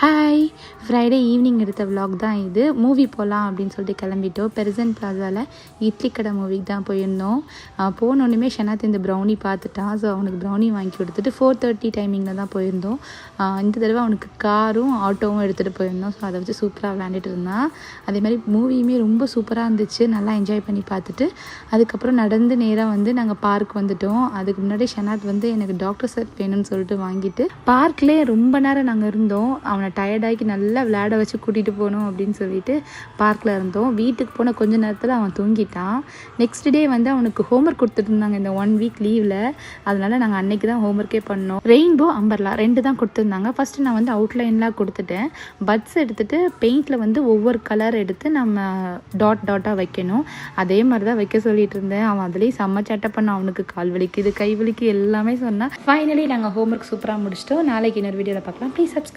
Hi, Friday evening எடுத்த vlog தான் இது. மூவி போகலாம் அப்படின்னு சொல்லிட்டு கிளம்பிட்டோம். பெர்சன் பிளாசாவில் இட்லி கடை மூவிக்கு தான் போயிருந்தோம். போனோன்னுமே ஷனாத் இந்த ப்ரௌனி பார்த்துட்டான். ஸோ அவனுக்கு ப்ரௌனி வாங்கி கொடுத்துட்டு 4:30 டைமிங்கில் தான் போயிருந்தோம். இந்த தடவை அவனுக்கு காரும் ஆட்டோவும் எடுத்துகிட்டு போயிருந்தோம். ஸோ அதை வச்சு சூப்பராக விளையாண்டுட்டு இருந்தான். அதே மாதிரி மூவியுமே ரொம்ப சூப்பராக இருந்துச்சு. நல்லா என்ஜாய் பண்ணி பார்த்துட்டு அதுக்கப்புறம் நடந்து நேராக வந்து நாங்கள் பார்க் வந்துட்டோம். அதுக்கு முன்னாடி ஷனாத் வந்து எனக்கு டாக்டர் செட் வேணும்னு சொல்லிட்டு வாங்கிட்டு பார்க்லேயே ரொம்ப நேரம் நாங்கள் இருந்தோம். அவனை டயர்டாகி நல்லா விளையாட வச்சு கூட்டிகிட்டு போகணும் அப்படின்னு சொல்லிட்டு பார்க்கில் இருந்தோம். வீட்டுக்கு போன கொஞ்ச நேரத்தில் அவன் தூங்கிட்டான். நெக்ஸ்ட் டே வந்து அவனுக்கு ஹோம்ஒர்க் கொடுத்துட்டு இருந்தாங்க இந்த 1 வீக் லீவில். அதனால நாங்கள் அன்னைக்கு தான் ஹோம்ஒர்க்கே பண்ணோம். ரெயின்போ அம்பர்லா 2 தான் கொடுத்துருந்தாங்க. ஃபஸ்ட்டு நான் வந்து அவுட்லைன்லாம் கொடுத்துட்டேன். பட்ஸ் எடுத்துகிட்டு பெயிண்டில் வந்து ஒவ்வொரு கலர் எடுத்து நம்ம டாட்டாக வைக்கணும். அதே மாதிரி தான் வைக்க சொல்லிட்டு இருந்தேன். அவன் அதுலேயும் செம்ம சேட்டை பண்ண. அவனுக்கு கால் வலிக்குது, கை வலிக்கு எல்லாமே சொன்னான். ஃபைனலி நாங்கள் ஹோம்ஒர்க் சூப்பராக முடிச்சிட்டோம். நாளைக்கு இன்னொரு வீடியோவில் பார்க்கலாம். Please subscribe.